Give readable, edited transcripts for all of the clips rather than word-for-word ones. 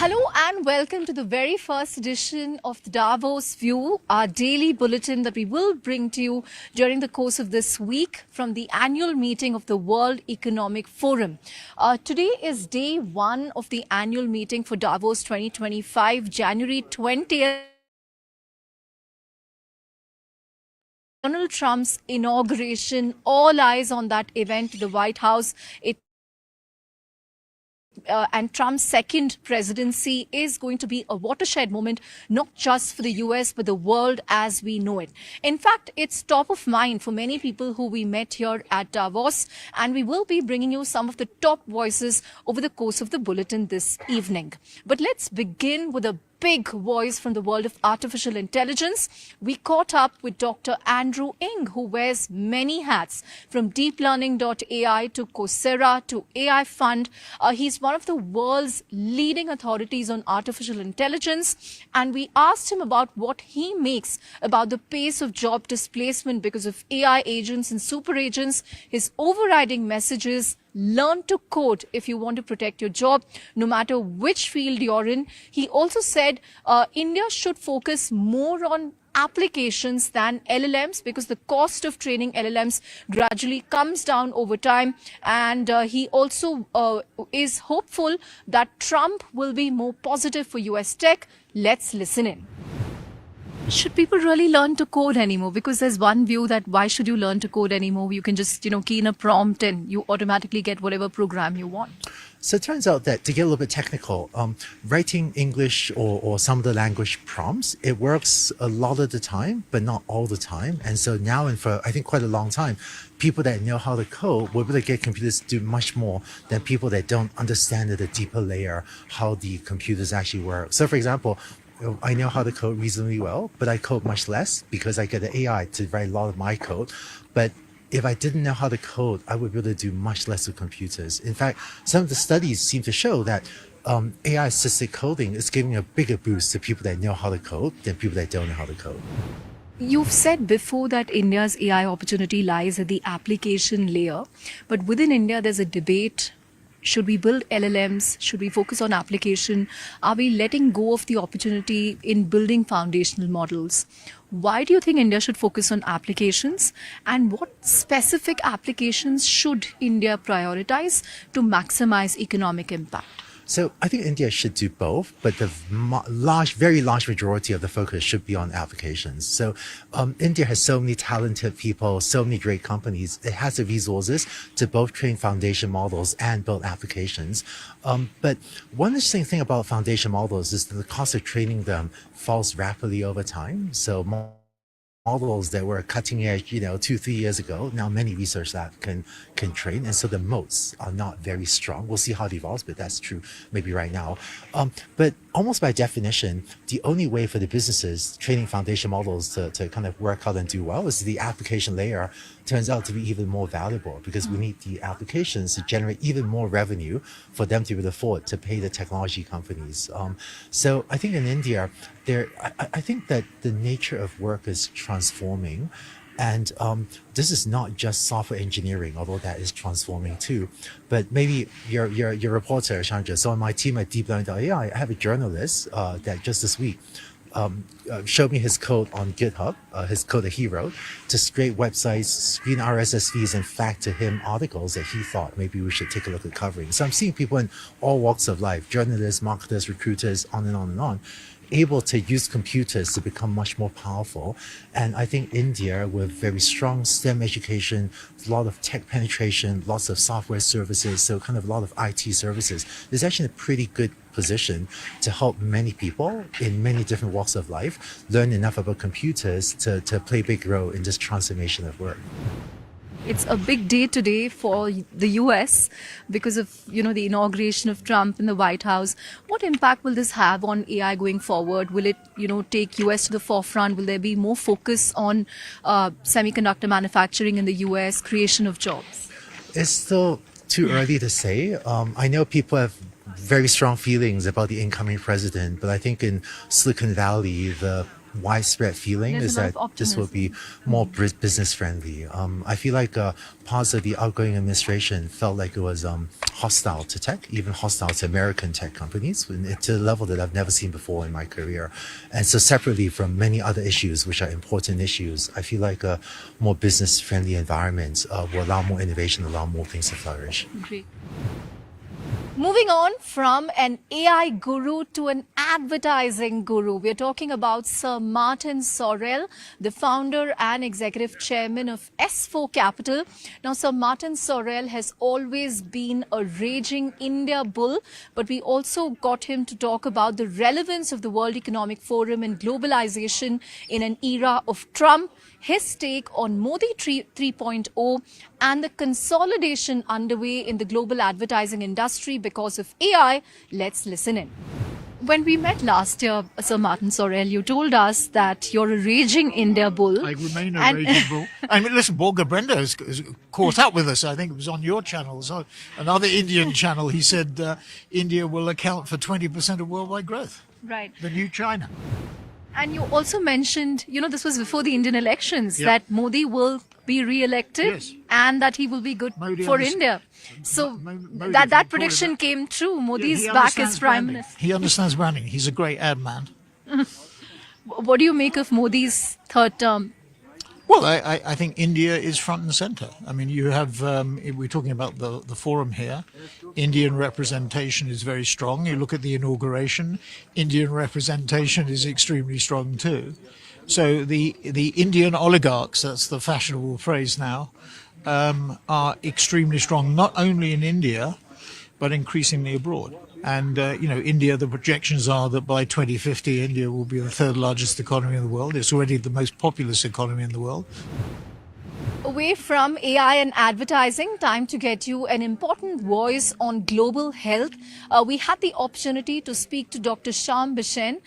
Hello and welcome to the very first edition of the Davos View, our daily bulletin that we will bring to you during the course of this week from the annual meeting of the World Economic Forum. Today is day one of the annual meeting for Davos 2025, January 20th. Donald Trump's inauguration, all eyes on that event, the White House. And Trump's second presidency is going to be a watershed moment, not just for the US, but the world as we know it. In fact, it's top of mind for many people who we met here at Davos, and we will be bringing you some of the top voices over the course of the bulletin this evening. But let's begin with a big voice from the world of artificial intelligence. We caught up with Dr. Andrew Ng, who wears many hats, from deeplearning.ai to Coursera to AI Fund. He's one of the world's leading authorities on artificial intelligence. And we asked him about what he makes about the pace of job displacement because of AI agents and super agents. His overriding message is, learn to code if you want to protect your job, no matter which field you're in. He also said India should focus more on applications than LLMs because the cost of training LLMs gradually comes down over time. And he also is hopeful that Trump will be more positive for US tech. Let's listen in. Should people really learn to code anymore? Because there's one view that why should you learn to code anymore? You can just, key in a prompt and you automatically get whatever program you want. So it turns out that, to get a little bit technical, writing English or some of the language prompts, it works a lot of the time, but not all the time. And so now and for, I think, quite a long time, people that know how to code will be able to get computers to do much more than people that don't understand at a deeper layer how the computers actually work. So for example, I know how to code reasonably well, but I code much less because I get the AI to write a lot of my code. But if I didn't know how to code, I would be able to do much less with computers. In fact, some of the studies seem to show that AI-assisted coding is giving a bigger boost to people that know how to code than people that don't know how to code. You've said before that India's AI opportunity lies at the application layer, but within India, there's a debate. Should we build LLMs? Should we focus on application? Are we letting go of the opportunity in building foundational models? Why do you think India should focus on applications? And what specific applications should India prioritize to maximize economic impact? So I think India should do both, but the very large majority of the focus should be on applications. So India has so many talented people, so many great companies. It has the resources to both train foundation models and build applications. But one interesting thing about foundation models is that the cost of training them falls rapidly over time. So models that were cutting edge, 2-3 years ago, now many research labs can train, and so the moats are not very strong. We'll see how it evolves, but that's true maybe right now. But almost by definition, the only way for the businesses training foundation models to kind of work out and do well is the application layer turns out to be even more valuable because we need the applications to generate even more revenue for them to be able to afford to pay the technology companies. So I think in India, I think that the nature of work is transforming. And this is not just software engineering, although that is transforming too. But maybe your reporter, Chandra, so on my team at deeplearning.ai, I have a journalist that just this week showed me his code on GitHub, his code that he wrote, to scrape websites, screen RSS feeds, and fact to him articles that he thought maybe we should take a look at covering. So I'm seeing people in all walks of life, journalists, marketers, recruiters, on and on and on, able to use computers to become much more powerful. And I think India, with very strong STEM education, a lot of tech penetration, lots of software services, so kind of a lot of IT services, is actually in a pretty good position to help many people in many different walks of life learn enough about computers to play a big role in this transformation of work. It's a big day today for the US because of, the inauguration of Trump in the White House. What impact will this have on AI going forward? Will it, take US to the forefront? Will there be more focus on semiconductor manufacturing in the US, creation of jobs? It's still too early to say. I know people have very strong feelings about the incoming president, but I think in Silicon Valley, the widespread feeling There's is a lot that of this will optimism. be more business friendly. I feel like parts of the outgoing administration felt like it was hostile to tech, even hostile to American tech companies, to a level that I've never seen before in my career. And so separately from many other issues, which are important issues, I feel like a more business friendly environment will allow more innovation, allow more things to flourish. Great. Moving on from an AI guru to an advertising guru, we're talking about Sir Martin Sorrell, the founder and executive chairman of S4 Capital. Now, Sir Martin Sorrell has always been a raging India bull, but we also got him to talk about the relevance of the World Economic Forum and globalization in an era of Trump, his take on Modi 3.0 and the consolidation underway in the global advertising industry because of AI. Let's listen in. When we met last year, Sir Martin Sorrell, you told us that you're a raging India bull. I remain a raging bull. I mean, listen, Borga Brenda has caught up with us. I think it was on your channel, so another Indian channel. He said India will account for 20% of worldwide growth. Right. The new China. And you also mentioned, this was before the Indian elections, Yeah. that Modi will be re-elected Yes. and that he will be good Modi for unders- India. So Modi that can prediction afford came true. Yeah, Modi's he back understands as prime branding. minister. He understands branding. He's a great ad man. What do you make of Modi's third term? Well, I think India is front and center. I mean, you have, we're talking about the forum here. Indian representation is very strong. You look at the inauguration, Indian representation is extremely strong too. So the Indian oligarchs, that's the fashionable phrase now, are extremely strong, not only in India, but increasingly abroad. And, India, the projections are that by 2050, India will be the third largest economy in the world. It's already the most populous economy in the world. Away from AI and advertising, time to get you an important voice on global health. We had the opportunity to speak to Dr. Shyam Bishen,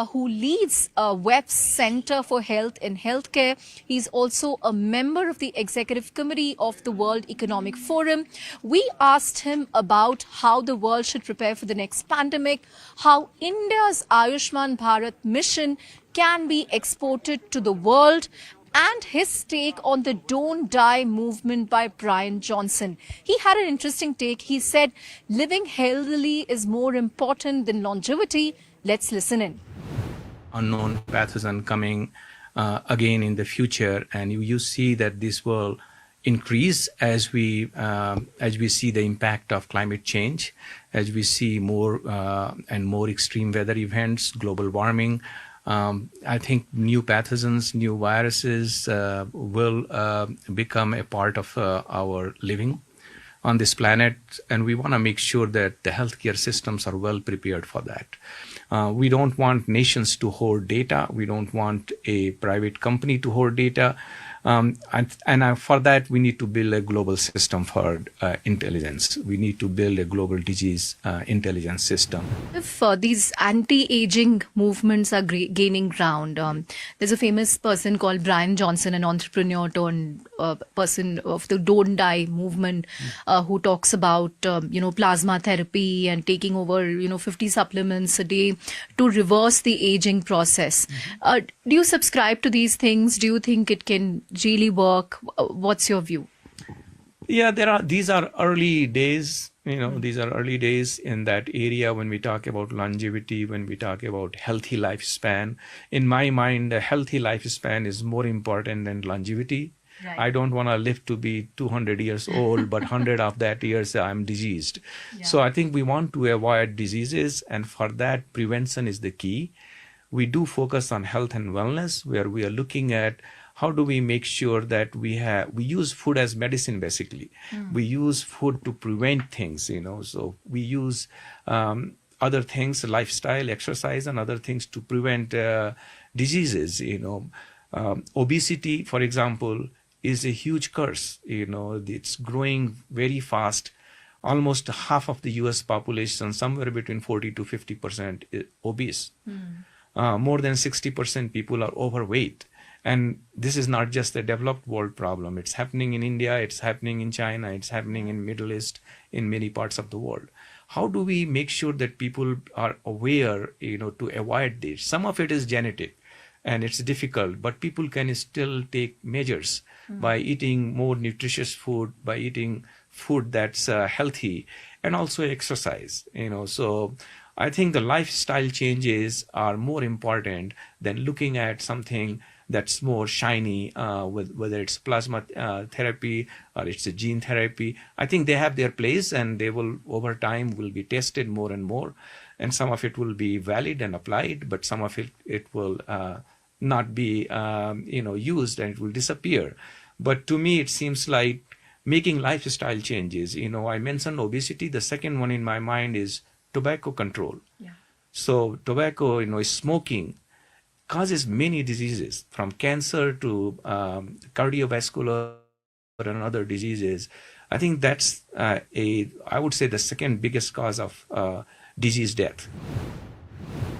who leads WEP's Center for Health and Healthcare. He's also a member of the Executive Committee of the World Economic Forum. We asked him about how the world should prepare for the next pandemic, how India's Ayushman Bharat mission can be exported to the world, and his take on the Don't Die movement by Brian Johnson. He had an interesting take. He said, living healthily is more important than longevity. Let's listen in. Unknown pathogen coming again in the future, and you see that this will increase as we see the impact of climate change, as we see more and more extreme weather events, global warming. I think new pathogens, new viruses will become a part of our living on this planet, and we want to make sure that the healthcare systems are well prepared for that. We don't want nations to hoard data. We don't want a private company to hoard data. And for that, we need to build a global system for intelligence. We need to build a global disease intelligence system. If these anti-aging movements are gaining ground, there's a famous person called Brian Johnson, an entrepreneur turned person of the Don't Die movement, who talks about, plasma therapy and taking over, 50 supplements a day to reverse the aging process. Do you subscribe to these things? Do you think it can really work? What's your view? Yeah, these are early days. These are early days in that area when we talk about longevity, when we talk about healthy lifespan. In my mind, a healthy lifespan is more important than longevity. Right. I don't want to live to be 200 years old, but 100 of that years I'm diseased. Yeah. So I think we want to avoid diseases, and for that, prevention is the key. We do focus on health and wellness, where we are looking at how do we make sure that we use food as medicine, basically. We use food to prevent things, so we use other things, lifestyle, exercise, and other things to prevent diseases, Obesity, for example, is a huge curse. It's growing very fast. Almost half of the US population, somewhere between 40 to 50%, is obese. More than 60% people are overweight. And this is not just a developed world problem. It's happening in India, it's happening in China, it's happening in Middle East, in many parts of the world. How do we make sure that people are aware, to avoid this? Some of it is genetic. and it's difficult, but people can still take measures by eating more nutritious food, by eating food that's healthy, and also exercise. So I think the lifestyle changes are more important than looking at something that's more shiny, with whether it's plasma therapy or it's a gene therapy. I think they have their place, and they will over time will be tested more and more, and some of it will be valid and applied, but some of it will not be used, and it will disappear. But to me, it seems like making lifestyle changes. I mentioned obesity. The second one in my mind is tobacco control. Yeah. So tobacco, smoking causes many diseases, from cancer to cardiovascular and other diseases. I think that's I would say the second biggest cause of disease death.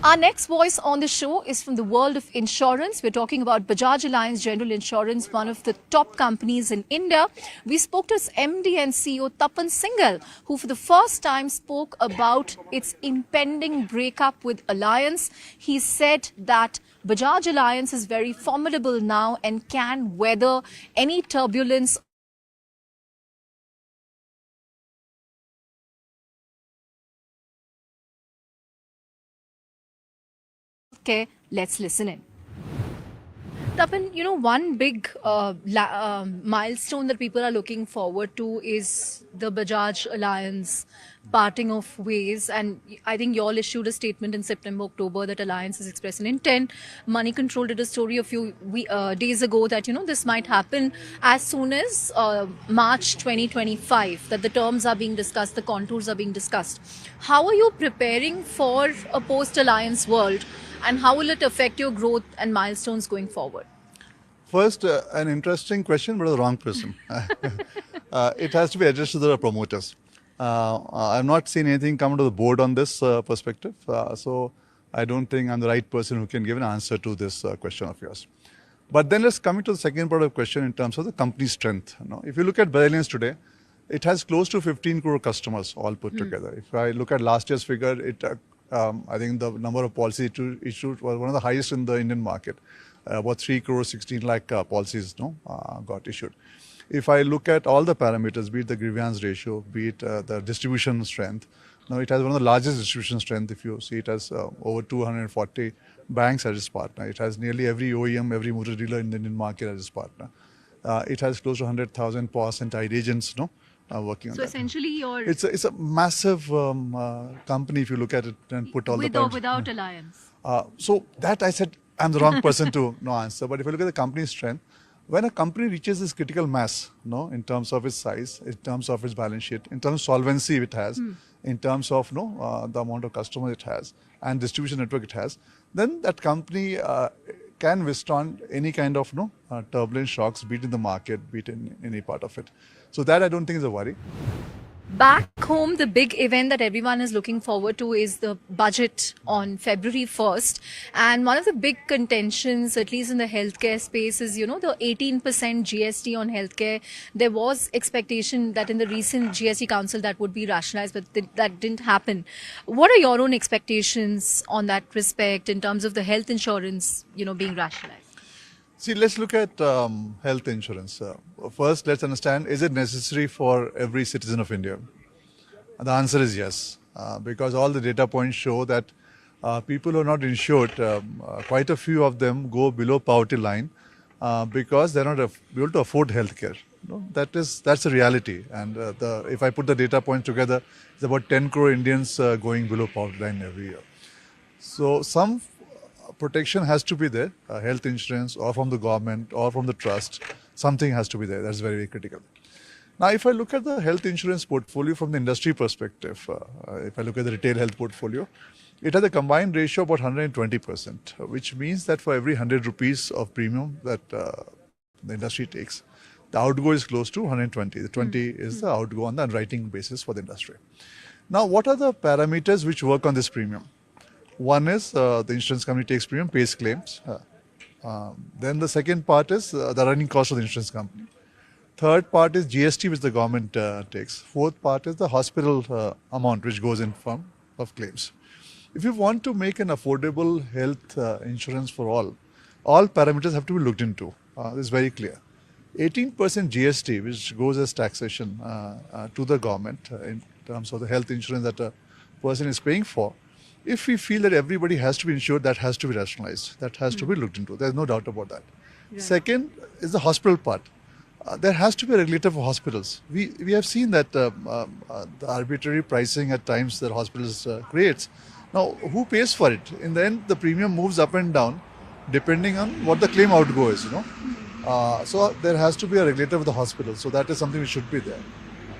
Our next voice on the show is from the world of insurance. We're talking about Bajaj Allianz General Insurance, one of the top companies in India. We spoke to its MD and CEO Tapan Singhal, who for the first time spoke about its impending breakup with Allianz. He said that Bajaj Allianz is very formidable now and can weather any turbulence. Okay, let's listen in. Tapan, one big milestone that people are looking forward to is the Bajaj Alliance parting of ways. And I think you all issued a statement in September, October that Alliance has expressed an intent. Moneycontrol did a story a few days ago that, this might happen as soon as March 2025, that the terms are being discussed, the contours are being discussed. How are you preparing for a post-Alliance world? And how will it affect your growth and milestones going forward? First, an interesting question, but the wrong person. It has to be addressed to the promoters. I've not seen anything come to the board on this perspective. So I don't think I'm the right person who can give an answer to this question of yours. But then let's come to the second part of the question in terms of the company's strength. If you look at Bajaj Allianz today, it has close to 15 crore customers all put together. If I look at last year's figure, I think the number of policies issued was one of the highest in the Indian market. About 3 crore 16 lakh policies got issued. If I look at all the parameters, be it the grievance ratio, be it the distribution strength, now it has one of the largest distribution strength. If you see, it has over 240 banks as its partner. It has nearly every OEM, every motor dealer in the Indian market as its partner. It has close to 100,000 POS and tied agents working on that. So essentially It's a massive company if you look at it and put all with the or without Alliance. So that I said I'm the wrong person to answer. But if you look at the company's strength, when a company reaches this critical mass, in terms of its size, in terms of its balance sheet, in terms of solvency it has, in terms of the amount of customers it has and distribution network it has, then that company can withstand any kind of turbulent shocks, be it in the market, be it in any part of it. So that I don't think is a worry. Back home, the big event that everyone is looking forward to is the budget on February 1st. And one of the big contentions, at least in the healthcare space, is, the 18% GST on healthcare. There was expectation that in the recent GST Council that would be rationalized, but that didn't happen. What are your own expectations on that respect in terms of the health insurance, being rationalized? See, let's look at health insurance. First, let's understand, is it necessary for every citizen of India? And the answer is yes, because all the data points show that people who are not insured, quite a few of them go below poverty line because they're not able to afford healthcare. That's a reality. And if I put the data points together, it's about 10 crore Indians going below poverty line every year. So some protection has to be there, health insurance or from the government or from the trust, something has to be there. That's very, very critical. Now, if I look at the health insurance portfolio from the industry perspective, if I look at the retail health portfolio, it has a combined ratio of about 120%, which means that for every 100 rupees of premium that the industry takes, the outgo is close to 120. The 20 is the outgo on the underwriting basis for the industry. Now, what are the parameters which work on this premium? One is the insurance company takes premium, pays claims. Then the second part is the running cost of the insurance company. Third part is GST, which the government takes. Fourth part is the hospital amount, which goes in form of claims. If you want to make an affordable health insurance for all, all parameters have to be looked into. This is very clear. 18% GST, which goes as taxation to the government in terms of the health insurance that a person is paying for. If we feel that everybody has to be insured, that has to be rationalized. That has to be looked into. There's no doubt about that. Second is the hospital part. There has to be a regulator for hospitals. We have seen that the arbitrary pricing at times that hospitals creates. Now, who pays for it? In the end, the premium moves up and down depending on what the claim outgo is, So there has to be a regulator for the hospital. So that is something which should be there.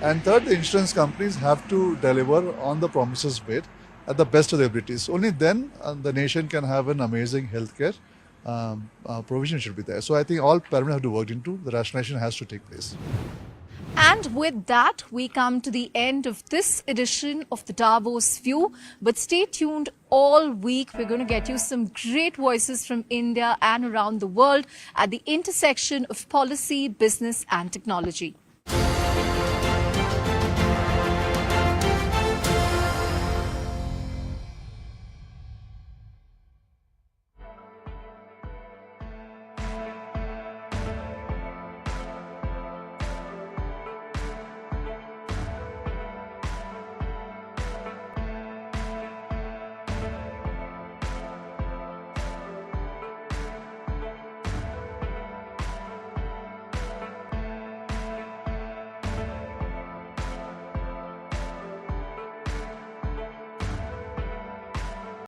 And third, the insurance companies have to deliver on the promises made at the best of their abilities. Only then the nation can have an amazing healthcare provision should be there. So I think all parameters have to work into. The rationalization has to take place. And with that, we come to the end of this edition of the Davos View. But stay tuned all week. We're going to get you some great voices from India and around the world at the intersection of policy, business and technology.